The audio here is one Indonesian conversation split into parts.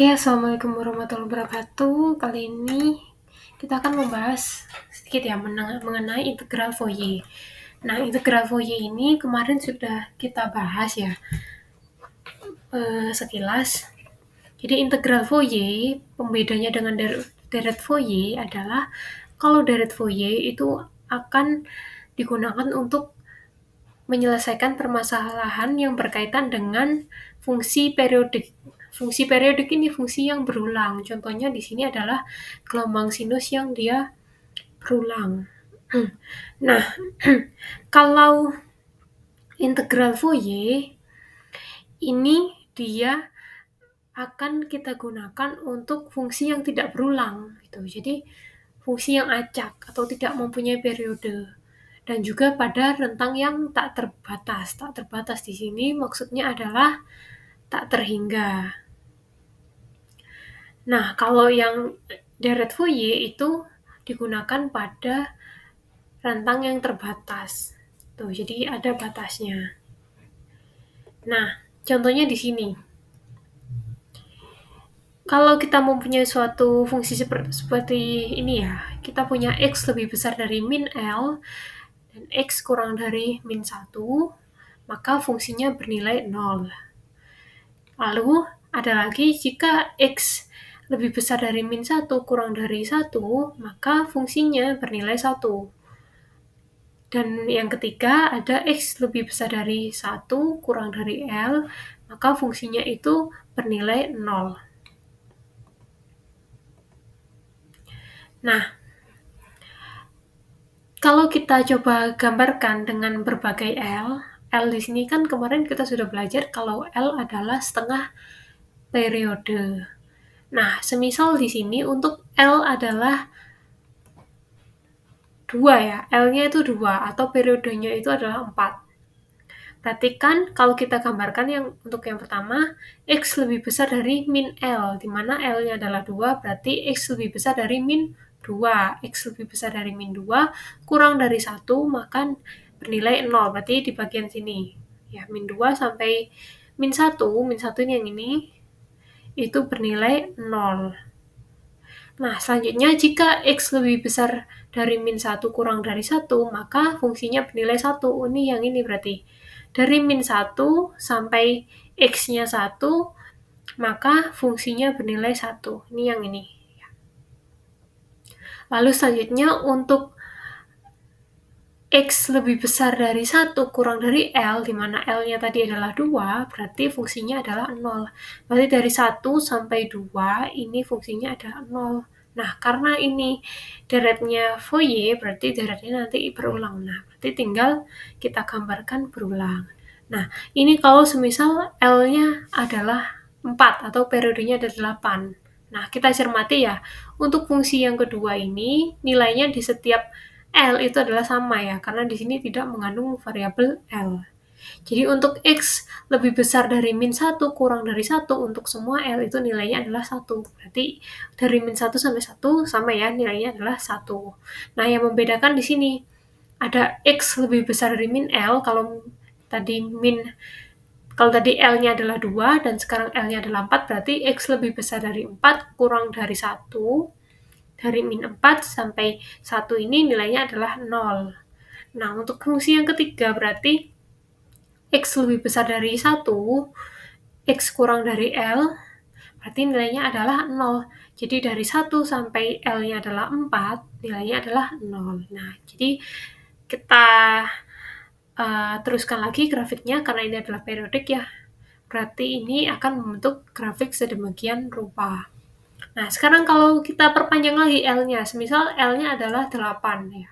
Oke, assalamualaikum warahmatullahi wabarakatuh. Kali ini kita akan membahas sedikit ya mengenai integral Fourier. Nah, integral Fourier ini kemarin sudah kita bahas ya sekilas. Jadi integral Fourier, pembedanya dengan deret Fourier adalah kalau deret Fourier itu akan digunakan untuk menyelesaikan permasalahan yang berkaitan dengan fungsi periodik. Fungsi periodik ini fungsi yang berulang. Contohnya di sini adalah gelombang sinus yang dia berulang. Nah, kalau integral Fourier ini dia akan kita gunakan untuk fungsi yang tidak berulang gitu. Jadi fungsi yang acak atau tidak mempunyai periode. Dan juga pada rentang yang tak terbatas. Tak terbatas di sini maksudnya adalah tak terhingga. Nah, kalau yang deret Fourier itu digunakan pada rentang yang terbatas. Tuh, jadi ada batasnya. Nah, contohnya di sini. Kalau kita mempunyai suatu fungsi seperti ini ya, kita punya X lebih besar dari min L, dan X kurang dari min 1, maka fungsinya bernilai 0. Lalu, ada lagi jika X lebih besar dari min 1 kurang dari 1, maka fungsinya bernilai 1. Dan yang ketiga, ada X lebih besar dari 1 kurang dari L, maka fungsinya itu bernilai 0. Nah, kalau kita coba gambarkan dengan berbagai L di sini kan kemarin kita sudah belajar kalau L adalah setengah periode. Nah, semisal di sini untuk L adalah 2 ya, L-nya itu 2 atau periodenya itu adalah 4. Perhatikan kalau kita gambarkan untuk yang pertama, X lebih besar dari min L, di mana L-nya adalah 2, berarti X lebih besar dari min 2. X lebih besar dari min 2, kurang dari 1, maka bernilai 0, berarti di bagian sini. Ya, min 2 sampai min 1 ini yang ini, itu bernilai 0. Nah, selanjutnya jika X lebih besar dari min 1 kurang dari 1, maka fungsinya bernilai 1. Ini yang ini berarti. Dari min 1 sampai X-nya 1, maka fungsinya bernilai 1. Ini yang ini. Lalu selanjutnya untuk X lebih besar dari 1 kurang dari L, di mana L-nya tadi adalah 2, berarti fungsinya adalah 0. Berarti dari 1 sampai 2, ini fungsinya adalah 0. Nah, karena ini deretnya Fourier, berarti deretnya nanti berulang. Nah, berarti tinggal kita gambarkan berulang. Nah, ini kalau semisal L-nya adalah 4 atau periodenya ada 8. Nah, kita cermati ya, untuk fungsi yang kedua ini, nilainya di setiap L itu adalah sama ya, karena di sini tidak mengandung variabel L. Jadi untuk X lebih besar dari min 1 kurang dari 1, untuk semua L itu nilainya adalah 1. Berarti dari min 1 sampai 1 sama ya, nilainya adalah 1. Nah, yang membedakan di sini ada X lebih besar dari min L, kalau tadi L-nya adalah 2 dan sekarang L-nya adalah 4, berarti X lebih besar dari 4 kurang dari 1. Dari min 4 sampai 1 ini nilainya adalah 0. Nah, untuk fungsi yang ketiga berarti X lebih besar dari 1, X kurang dari L, berarti nilainya adalah 0. Jadi dari 1 sampai L-nya adalah 4, nilainya adalah 0. Nah, jadi kita teruskan lagi grafiknya, karena ini adalah periodik ya. Berarti ini akan membentuk grafik sedemikian rupa. Nah, sekarang kalau kita perpanjang lagi L-nya, semisal L-nya adalah 8 ya.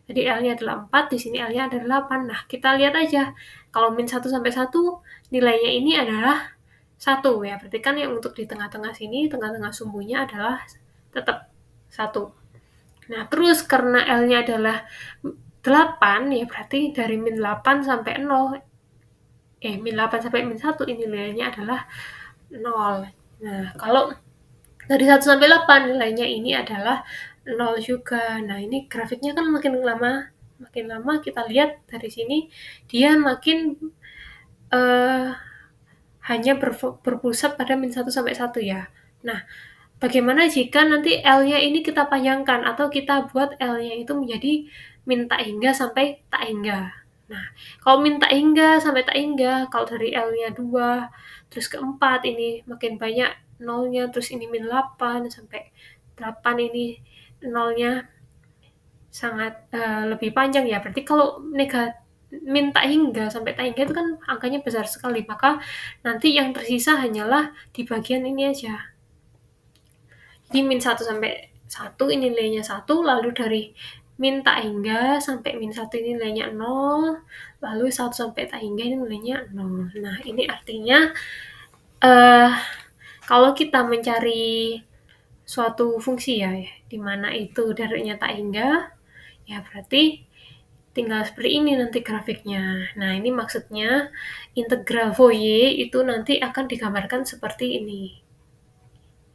Jadi L-nya adalah 4, di sini L-nya adalah 8. Nah, kita lihat aja. Kalau min 1 sampai 1, nilainya ini adalah 1 ya. Berarti kan yang untuk di tengah-tengah sini, tengah-tengah sumbunya adalah tetap 1. Nah, terus karena L-nya adalah 8, ya berarti dari min 8 sampai 0, min 8 sampai min 1, ini nilainya adalah 0. Nah, kalau dari 1 sampai 8 nilainya ini adalah 0 juga. Nah, ini grafiknya kan makin lama kita lihat dari sini dia makin hanya berpusat pada min 1 sampai 1 ya. Nah, bagaimana jika nanti L-nya ini kita panjangkan atau kita buat L-nya itu menjadi min tak hingga sampai tak hingga. Nah, kalau min tak hingga sampai tak hingga, kalau dari L-nya 2, terus ke 4 ini makin banyak nolnya, terus ini min 8 sampai 8 ini nolnya sangat lebih panjang ya. Berarti kalau min tak hingga sampai tak hingga itu kan angkanya besar sekali, maka nanti yang tersisa hanyalah di bagian ini aja. Jadi min 1 sampai 1 ini nilainya 1, lalu dari min tak hingga sampai min 1 ini nilainya 0, lalu 1 sampai tak hingga ini nilainya 0. Nah, ini artinya kalau kita mencari suatu fungsi ya, di mana itu daratnya tak hingga, ya berarti tinggal seperti ini nanti grafiknya. Nah, ini maksudnya integral Fourier itu nanti akan digambarkan seperti ini.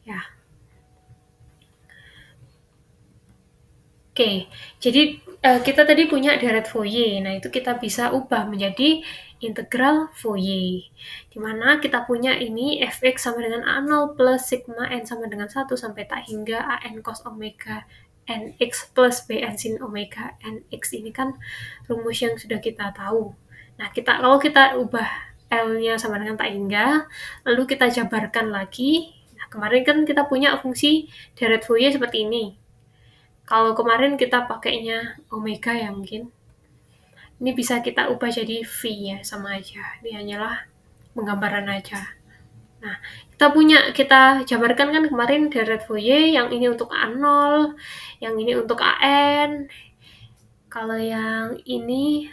Ya. Oke, jadi kita tadi punya deret Fourier. Nah, itu kita bisa ubah menjadi integral Fourier. Di mana kita punya ini fx sama dengan A0 plus sigma n sama dengan 1 sampai tak hingga an cos omega nx plus bn sin omega nx. Ini kan rumus yang sudah kita tahu. Nah, kalau kita ubah L-nya sama dengan tak hingga, lalu kita jabarkan lagi. Nah, kemarin kan kita punya fungsi deret Fourier seperti ini. Kalau kemarin kita pakainya omega ya mungkin. Ini bisa kita ubah jadi V ya, sama aja. Ini hanyalah penggambaran aja. Nah, kita jabarkan kan kemarin deret Fourier, yang ini untuk A0, yang ini untuk AN, kalau yang ini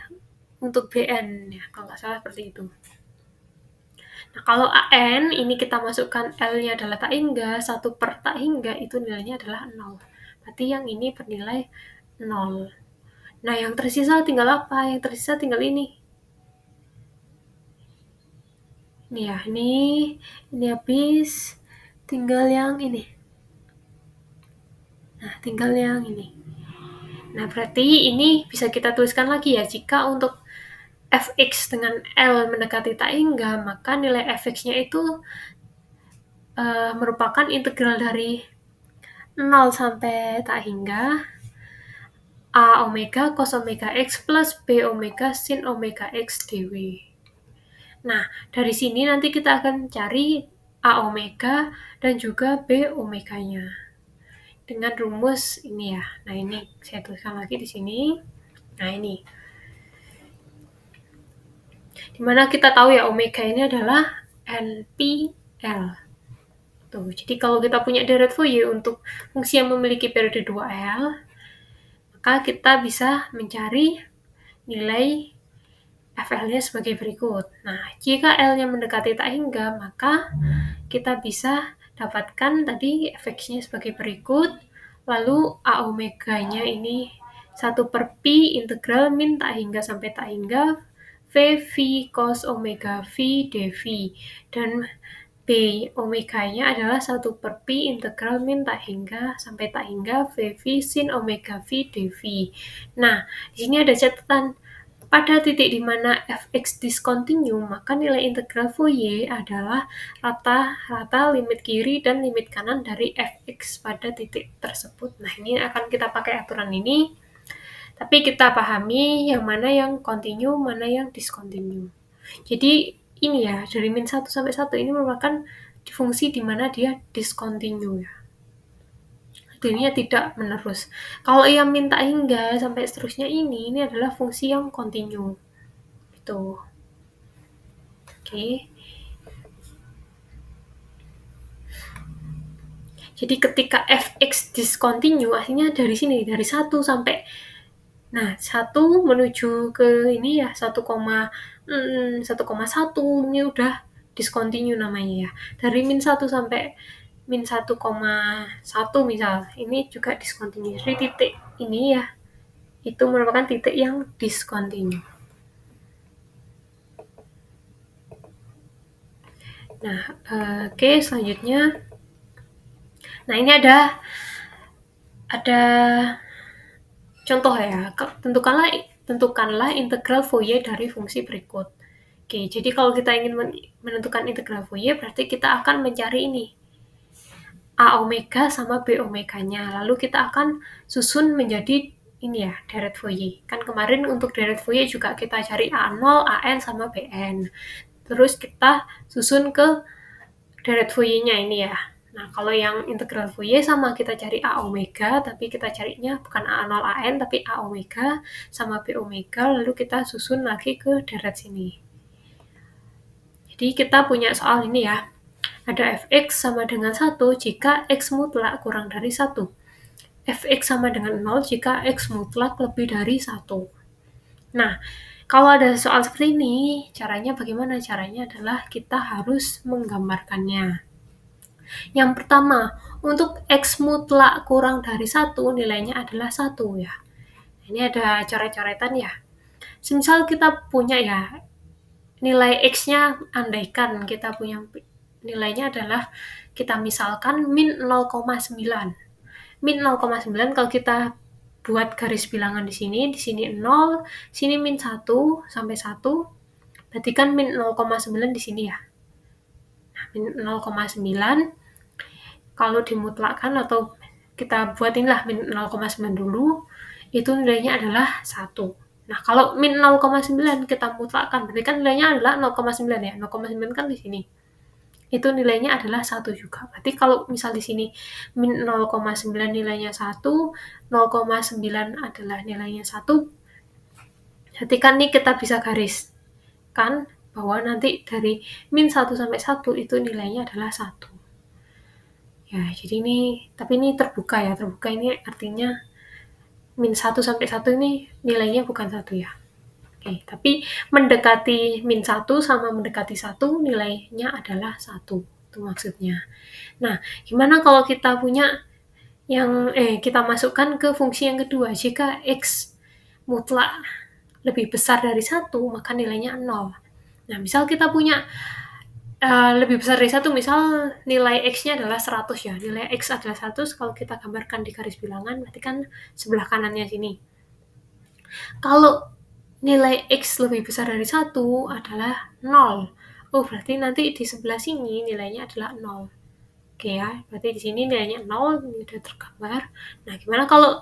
untuk BN, ya, kalau nggak salah seperti itu. Nah, kalau AN, ini kita masukkan L-nya adalah tak hingga, 1 per tak hingga, itu nilainya adalah 0. Berarti yang ini bernilai 0. Nah, yang tersisa tinggal apa? Yang tersisa tinggal ini. Ini ya, ini habis. Tinggal yang ini. Nah, tinggal yang ini. Nah, berarti ini bisa kita tuliskan lagi ya. Jika untuk fx dengan L mendekati tak hingga, maka nilai fx-nya itu merupakan integral dari 0 sampai tak hingga A omega cos omega X plus B omega sin omega X dw. Nah, dari sini nanti kita akan cari A omega dan juga B omeganya. Dengan rumus ini ya. Nah, ini saya tuliskan lagi di sini. Nah, ini. Dimana kita tahu ya omega ini adalah NPL. Tuh, jadi kalau kita punya deret Fourier untuk fungsi yang memiliki periode 2L, maka kita bisa mencari nilai FL-nya sebagai berikut. Nah, jika L-nya mendekati tak hingga, maka kita bisa dapatkan tadi fx-nya sebagai berikut, lalu A omega-nya ini 1 per Pi integral min tak hingga sampai tak hingga V cos omega V dV, dan B omeganya adalah 1 per Pi integral min tak hingga sampai tak hingga V sin omega V dV. Nah, di sini ada catatan. Pada titik di mana fx discontinue, maka nilai integral Fourier adalah rata-rata limit kiri dan limit kanan dari fx pada titik tersebut. Nah, ini akan kita pakai aturan ini, tapi kita pahami yang mana yang continue, mana yang discontinue. Jadi, ini ya, dari min 1 sampai 1 ini merupakan fungsi di mana dia discontinue ya. Artinya tidak menerus. Kalau yang minta hingga sampai seterusnya ini adalah fungsi yang continue. Itu. Oke. Jadi ketika fx discontinue, artinya dari sini, dari 1 sampai 1 menuju ke ini ya, 1,1 ini udah discontinue namanya ya. Dari min 1 sampai min 1,1 misal, ini juga discontinue. Jadi titik ini ya, itu merupakan titik yang discontinue. Nah, oke, selanjutnya. Nah, ini ada contoh ya. Tentukanlah integral Fourier dari fungsi berikut. Oke, jadi kalau kita ingin menentukan integral Fourier, berarti kita akan mencari ini, A omega sama B omeganya. Lalu kita akan susun menjadi ini ya, deret Fourier. Kan kemarin untuk deret Fourier juga kita cari A0, AN, sama BN. Terus kita susun ke deret Fourier-nya ini ya. Nah, kalau yang integral Fourier sama kita cari A omega, tapi kita carinya bukan A0 AN, tapi A omega sama B omega, lalu kita susun lagi ke deret sini. Jadi kita punya soal ini ya. Ada fx sama dengan 1 jika x mutlak kurang dari 1. Fx sama dengan 0 jika x mutlak lebih dari 1. Nah, kalau ada soal seperti ini, caranya bagaimana? Caranya adalah kita harus menggambarkannya. Yang pertama, untuk x mutlak kurang dari 1, nilainya adalah 1 ya. Ini ada coret-coretan ya. Semisal kita punya ya, nilai x-nya, andaikan kita punya nilainya adalah, kita misalkan min 0,9. Min 0,9 kalau kita buat garis bilangan di sini 0, sini min 1 sampai 1, berarti kan min 0,9 di sini ya. Nah, min 0,9 kalau dimutlakkan atau kita buat inilah min 0,9 dulu, itu nilainya adalah 1. Nah, kalau min 0,9 kita mutlakkan, berarti kan nilainya adalah 0,9 ya. 0,9 kan di sini. Itu nilainya adalah 1 juga. Berarti kalau misal di sini min 0,9 nilainya 1, 0,9 adalah nilainya 1, berarti kan ini kita bisa garis kan bahwa nanti dari min 1 sampai 1 itu nilainya adalah 1. Ya, jadi ini, tapi ini terbuka ya. Terbuka ini artinya min 1 sampai 1 ini nilainya bukan 1 ya. Oke, tapi mendekati min 1 sama mendekati 1 nilainya adalah 1. Itu maksudnya. Nah, gimana kalau kita punya yang kita masukkan ke fungsi yang kedua. Jika x mutlak lebih besar dari 1, maka nilainya 0. Nah, misal kita punya lebih besar dari 1, misal nilai x-nya adalah 100 ya. Nilai x adalah 100, kalau kita gambarkan di garis bilangan, berarti kan sebelah kanannya sini. Kalau nilai x lebih besar dari 1 adalah 0. Oh, berarti nanti di sebelah sini nilainya adalah 0. Oke ya, berarti di sini nilainya 0, ini udah tergambar. Nah, gimana kalau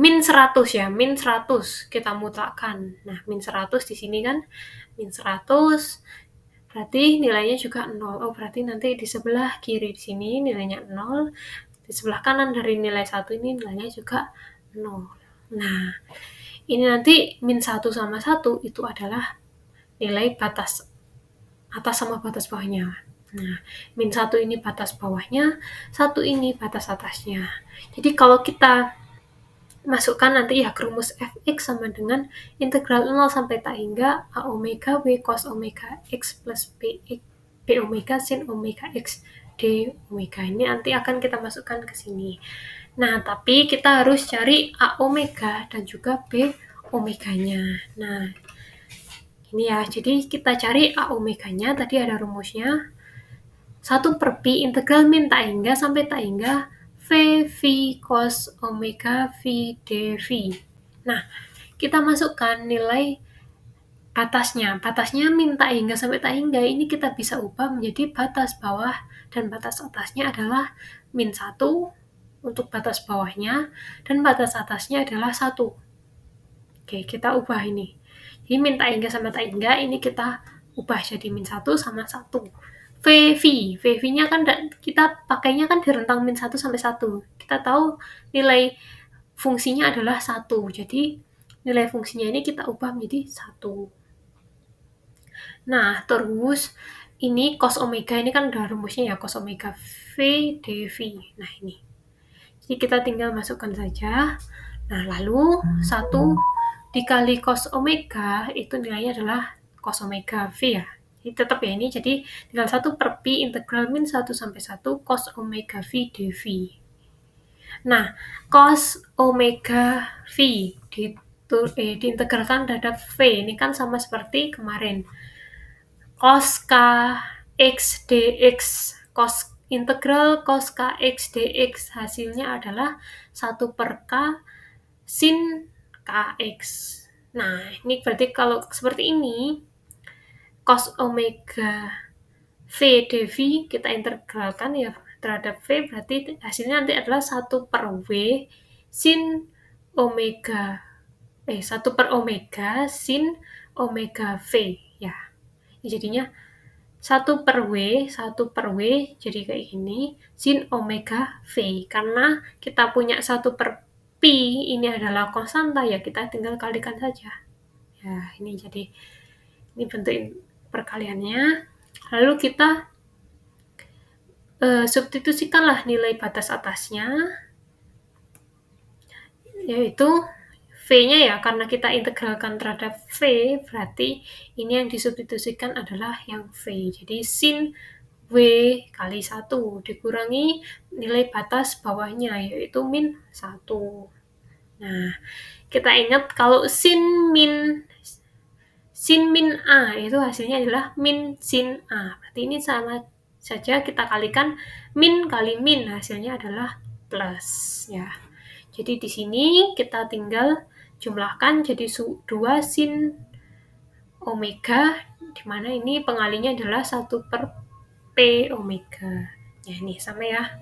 min 100 ya, min 100 kita mutlakkan. Nah, min 100 di sini kan, min 100 berarti nilainya juga 0. Oh, berarti nanti di sebelah kiri di sini nilainya 0, di sebelah kanan dari nilai 1 ini nilainya juga 0. Nah, ini nanti min 1 sama 1 itu adalah nilai batas atas sama batas bawahnya. Nah, min 1 ini batas bawahnya, 1 ini batas atasnya. Jadi kalau kita masukkan nanti ya ke rumus fx sama dengan integral 0 sampai tak hingga a omega w cos omega x plus b omega sin omega x d omega. Ini nanti akan kita masukkan ke sini. Nah, tapi kita harus cari a omega dan juga b omeganya. Nah, ini ya, jadi kita cari a omeganya, tadi ada rumusnya. 1 per pi integral min tak hingga sampai tak hingga V cos omega V dV. Nah, kita masukkan nilai batasnya. Batasnya min tak hingga sampai tak hingga, ini kita bisa ubah menjadi batas bawah dan batas atasnya adalah min 1 untuk batas bawahnya dan batas atasnya adalah 1. Oke, kita ubah ini. Jadi min tak hingga sama tak hingga ini kita ubah jadi min 1 sama 1. VV-nya kan kita pakainya kan di rentang min 1 sampai 1. Kita tahu nilai fungsinya adalah 1. Jadi nilai fungsinya ini kita ubah menjadi 1. Nah, terus ini cos omega ini kan udah rumusnya ya, cos omega V dV. Nah, ini. Jadi kita tinggal masukkan saja. Nah, lalu 1 dikali cos omega itu nilainya adalah cos omega V ya. Jadi tetap ya ini, jadi tinggal 1 per pi integral min 1 sampai 1 cos omega V dV. Nah, cos omega V diintegralkan terhadap V, ini kan sama seperti kemarin. Cos K X dx, integral cos K X dx hasilnya adalah 1 per K sin KX. Nah, ini berarti kalau seperti ini, cos omega V dV kita integralkan ya terhadap V, berarti hasilnya nanti adalah 1 per W sin omega 1 per omega sin omega V ya. Jadinya 1 per W jadi kayak gini sin omega V. Karena kita punya 1 per Pi ini adalah konstanta ya kita tinggal kalikan saja. Ya, ini jadi ini bentuk perkaliannya. Lalu kita substitusikanlah nilai batas atasnya, yaitu V-nya ya, karena kita integralkan terhadap V, berarti ini yang disubstitusikan adalah yang V. Jadi sin W kali 1 dikurangi nilai batas bawahnya, yaitu min 1. Nah, kita ingat kalau sin min A itu hasilnya adalah min sin A. Berarti ini sama saja kita kalikan min kali min, hasilnya adalah plus ya. Jadi di sini kita tinggal jumlahkan jadi 2 sin omega, di mana ini pengalinya adalah 1 per P omega. Ya ini sama ya.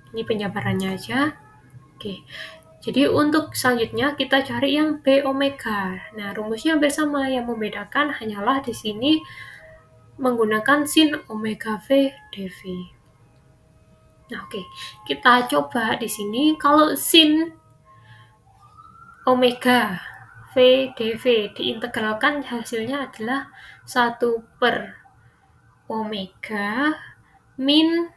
Ini penjabarannya aja. Oke. Jadi untuk selanjutnya kita cari yang B omega. Nah, rumusnya hampir sama, yang membedakan hanyalah di sini menggunakan sin omega V dV. Nah, oke. Kita coba di sini kalau sin omega V dV diintegralkan hasilnya adalah 1 per omega min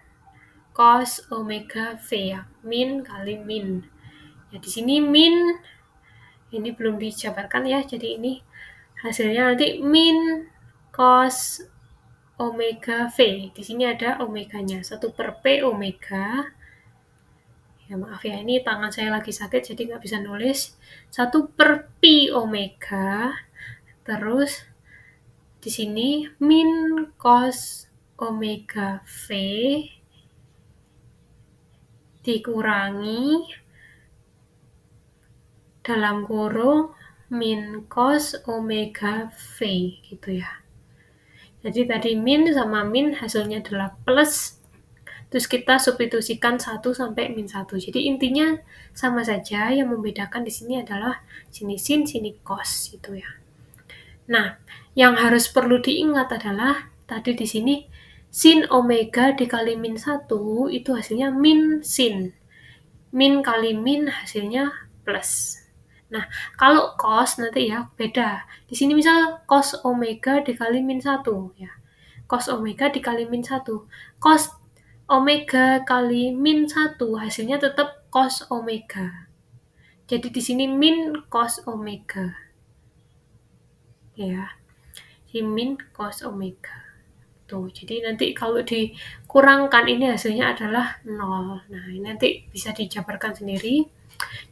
cos omega V ya. Min kali min. Ya di sini min ini belum dijabarkan ya. Jadi ini hasilnya nanti min cos omega V. Di sini ada omeganya 1 per P omega. Ya maaf ya, ini tangan saya lagi sakit jadi nggak bisa nulis. 1 per pi omega, terus di sini min cos omega V dikurangi dalam kurung min cos omega V gitu ya. Jadi tadi min sama min hasilnya adalah plus. Terus kita substitusikan 1 sampai min 1. Jadi intinya sama saja, yang membedakan di sini adalah sini sin, sini cos gitu ya. Nah, yang harus perlu diingat adalah tadi di sini sin omega dikali min 1 itu hasilnya min sin. Min kali min hasilnya plus. Nah, kalau cos nanti ya beda. Di sini misal cos omega dikali min 1 ya. Cos omega dikali min 1. Cos omega kali min 1 hasilnya tetap cos omega. Jadi di sini min cos omega. Ya. Di min cos omega. Tuh, jadi nanti kalau dikurangkan ini hasilnya adalah 0. Nah, ini nanti bisa dijabarkan sendiri.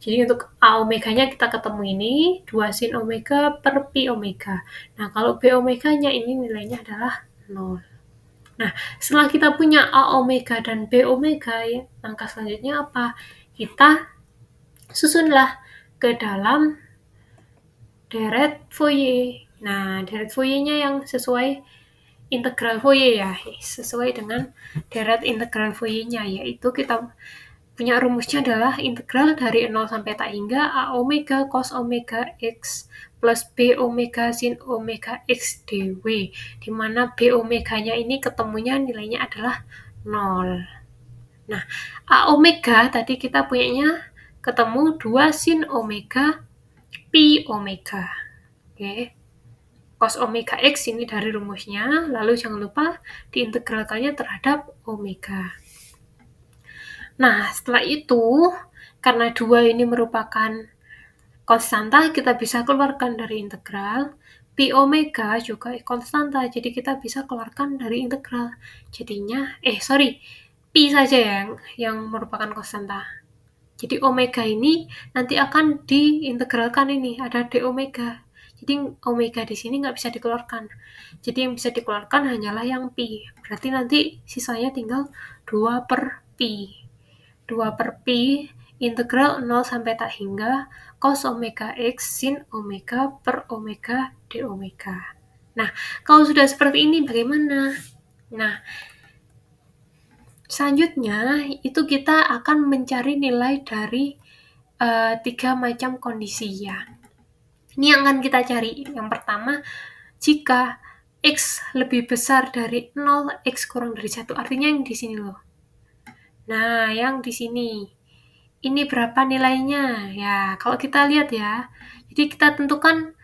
Jadi untuk A omeganya kita ketemu ini 2 sin omega per pi omega. Nah, kalau B omeganya ini nilainya adalah 0. Nah, setelah kita punya A omega dan B omega, ya, langkah selanjutnya apa? Kita susunlah ke dalam deret Fourier. Nah, deret Fourier-nya yang sesuai integral Fourier ya, sesuai dengan deret integral Fourier-nya, yaitu kita punya rumusnya adalah integral dari 0 sampai tak hingga A omega cos omega X plus B omega sin omega X dw, di mana B omeganya ini ketemunya nilainya adalah 0. Nah, A omega tadi kita punyanya ketemu 2 sin omega pi omega. Oke. Cos omega X ini dari rumusnya, lalu jangan lupa diintegralkannya terhadap omega. Nah, setelah itu, karena 2 ini merupakan konstanta, kita bisa keluarkan dari integral. Pi omega juga konstanta, jadi kita bisa keluarkan dari integral. Jadinya, pi saja yang merupakan konstanta. Jadi omega ini nanti akan diintegralkan ini, ada d omega. Jadi omega di sini nggak bisa dikeluarkan. Jadi yang bisa dikeluarkan hanyalah yang pi. Berarti nanti sisanya tinggal 2 per pi. 2 per pi integral 0 sampai tak hingga cos omega X sin omega per omega d omega. Nah, kalau sudah seperti ini bagaimana? Nah, selanjutnya itu kita akan mencari nilai dari 3 macam kondisi ya. Ini yang akan kita cari. Yang pertama, jika X lebih besar dari 0, X kurang dari 1. Artinya yang di sini loh. Nah, yang di sini. Ini berapa nilainya? Ya, kalau kita lihat ya. Jadi kita tentukan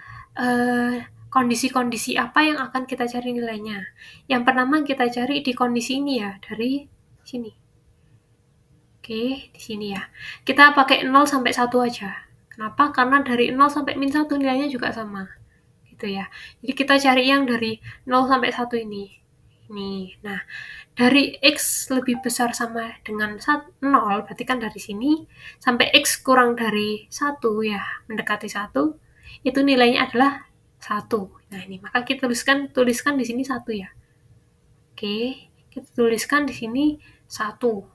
kondisi-kondisi apa yang akan kita cari nilainya. Yang pertama kita cari di kondisi ini ya, dari sini. Oke, di sini ya. Kita pakai 0 sampai 1 aja. Kenapa? Karena dari 0 sampai min 1 nilainya juga sama. Gitu ya. Jadi kita cari yang dari 0 sampai 1 ini. Nih. Nah, dari X lebih besar sama dengan 0, berarti kan dari sini sampai X kurang dari 1 ya, mendekati 1, itu nilainya adalah 1. Nah, ini maka kita tuliskan di sini 1 ya. Oke, kita tuliskan di sini 1.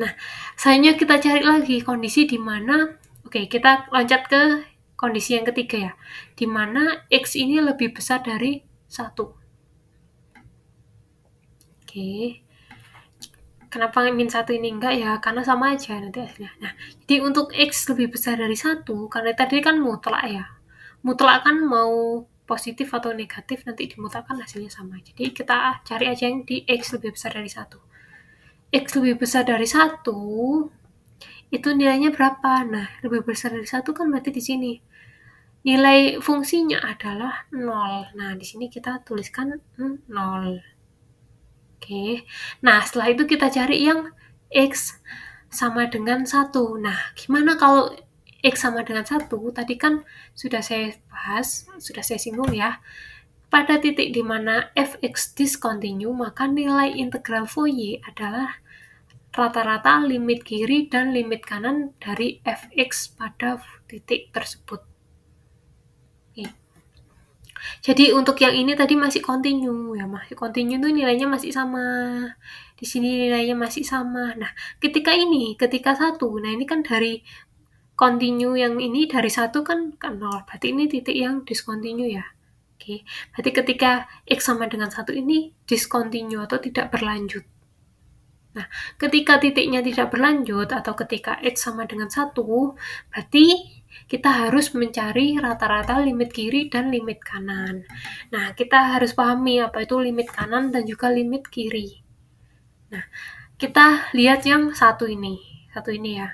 Nah, selanjutnya kita cari lagi kondisi di mana, oke, kita loncat ke kondisi yang ketiga ya, di mana X ini lebih besar dari 1. Oke. Kenapa min 1 ini enggak ya? Karena sama aja nanti hasilnya. Nah, jadi untuk X lebih besar dari 1, karena tadi kan mutlak ya. Mutlak kan mau positif atau negatif, nanti dimutlakkan hasilnya sama. Jadi kita cari aja yang di X lebih besar dari 1. X lebih besar dari 1, itu nilainya berapa? Nah, lebih besar dari 1 kan berarti di sini. Nilai fungsinya adalah 0. Nah, di sini kita tuliskan 0. Oke. Nah, setelah itu kita cari yang X sama dengan 1. Nah, gimana kalau X sama dengan 1? Tadi kan sudah saya bahas, sudah saya singgung ya. Pada titik di mana fx discontinue, maka nilai integral Fourier adalah rata-rata limit kiri dan limit kanan dari fx pada titik tersebut. Oke. Jadi untuk yang ini tadi masih continue ya, masih continue tuh nilainya masih sama. Di sini nilainya masih sama. Nah, ketika 1, nah ini kan dari continue yang ini dari 1 kan ke 0, berarti ini titik yang discontinue ya. Oke, berarti ketika X sama dengan 1 ini discontinue atau tidak berlanjut. Nah, ketika titiknya tidak berlanjut atau ketika X sama dengan 1, berarti kita harus mencari rata-rata limit kiri dan limit kanan. Nah, kita harus pahami apa itu limit kanan dan juga limit kiri. Nah, kita lihat yang satu ini ya.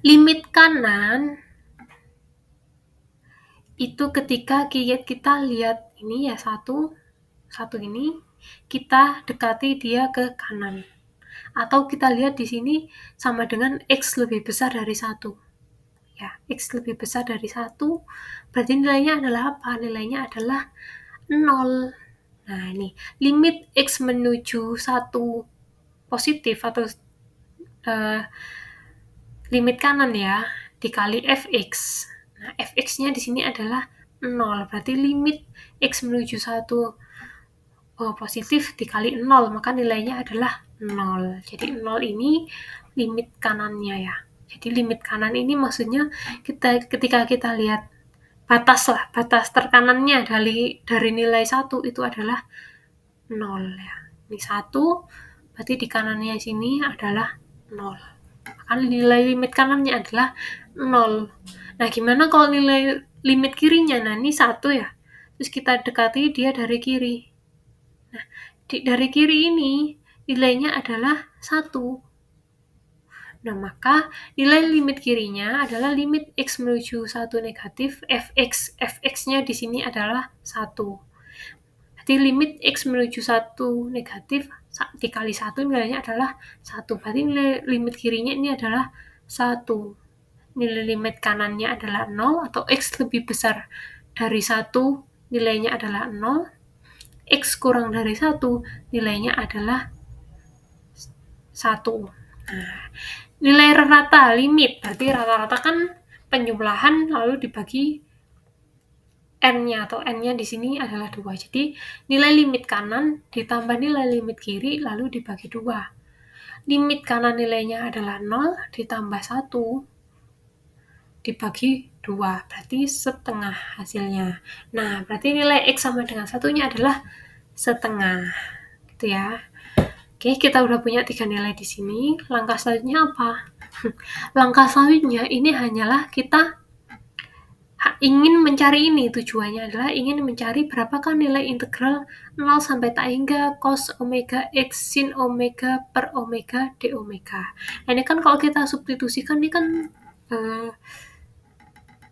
Limit kanan itu ketika kita lihat ini ya, satu ini, kita dekati dia ke kanan. Atau kita lihat di sini sama dengan X lebih besar dari 1. Ya, X lebih besar dari 1, berarti nilainya adalah apa? Nilainya adalah 0. Nah, ini limit X menuju 1 positif atau limit kanan ya, dikali fx. Nah, fx-nya di sini adalah 0, berarti limit X menuju 1 positif dikali 0, maka nilainya adalah 0. Jadi 0 ini limit kanannya ya. Jadi limit kanan ini maksudnya ketika kita lihat batas terkanannya dari nilai 1 itu adalah 0 ya. Ini 1, berarti di kanannya sini adalah 0. Maka nilai limit kanannya adalah 0. Nah, gimana kalau nilai limit kirinya? Nah, ini 1 ya. Terus kita dekati dia dari kiri. Nah, dari kiri ini nilainya adalah 1. Nah, maka nilai limit kirinya adalah limit X menuju 1 negatif fx. Fx-nya di sini adalah 1. Jadi limit X menuju 1 negatif dikali 1 nilainya adalah 1. Berarti nilai limit kirinya ini adalah 1. Nilai limit kanannya adalah 0 atau X lebih besar dari 1 nilainya adalah 0. X kurang dari 1 nilainya adalah 1. Nah, nilai rata limit, berarti rata-rata kan penjumlahan lalu dibagi n-nya atau n-nya di sini adalah 2. Jadi nilai limit kanan ditambah nilai limit kiri lalu dibagi 2. Limit kanan nilainya adalah 0 ditambah 1 dibagi 2, berarti setengah hasilnya. Nah, berarti nilai X sama dengan satunya adalah setengah, gitu ya. Oke, kita udah punya 3 nilai di sini. Langkah selanjutnya apa? Langkah selanjutnya ini hanyalah kita ingin mencari ini, tujuannya adalah ingin mencari berapakah nilai integral 0 sampai tak hingga cos omega X sin omega per omega d omega. Nah, ini kan kalau kita substitusikan, ini kan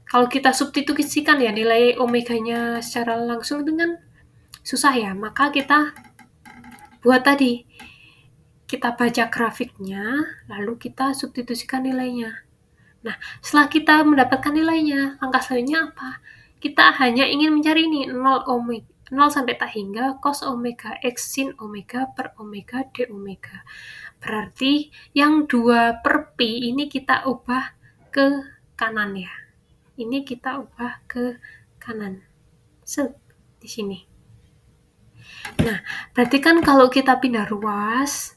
kalau kita substitusikan ya nilai omeganya secara langsung itu kan susah ya, maka kita buat tadi, kita baca grafiknya, lalu kita substitusikan nilainya. Nah, setelah kita mendapatkan nilainya, langkah selanjutnya apa? Kita hanya ingin mencari ini 0 sampai tak hingga cos omega X sin omega per omega d omega. Berarti yang 2 per pi ini kita ubah ke kanan ya. Ini kita ubah ke kanan. Di sini. Nah, berarti kan kalau kita pindah ruas,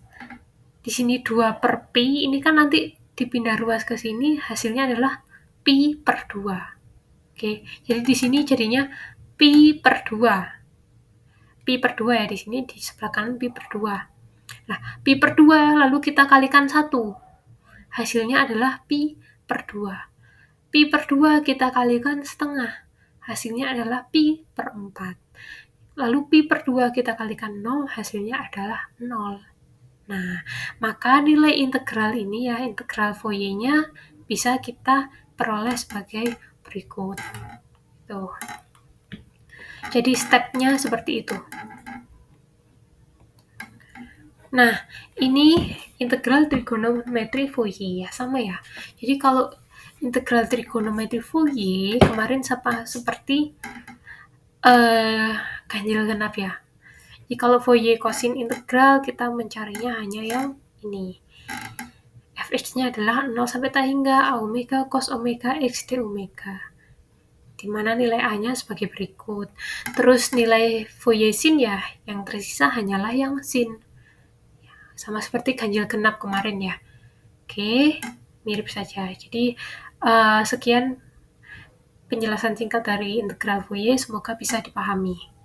di sini 2 per pi, ini kan nanti dipindah ruas ke sini, hasilnya adalah pi per 2. Oke, jadi di sini jadinya pi per 2. Pi per 2 ya, di sini di sebelah kanan pi per 2. Nah, pi per 2 lalu kita kalikan 1. Hasilnya adalah pi per 2. Pi per 2 kita kalikan setengah. Hasilnya adalah pi per 4. Lalu pi per 2 kita kalikan 0, hasilnya adalah 0. Nah, maka nilai integral ini ya, integral Fourier-nya bisa kita peroleh sebagai berikut. Tuh. Jadi step-nya seperti itu. Nah, ini integral trigonometri Fourier ya, sama ya. Jadi kalau integral trigonometri Fourier kemarin seperti ganjil genap ya. Jadi kalau Fourier kosin integral kita mencarinya hanya yang ini. Fx-nya adalah 0 sampai tak hingga a omega cos omega x d omega. Di mana nilai A-nya sebagai berikut. Terus nilai Fourier sin ya, yang tersisa hanyalah yang sin. Sama seperti ganjil genap kemarin ya. Oke, mirip saja. Jadi sekian penjelasan singkat dari integral Fourier, semoga bisa dipahami.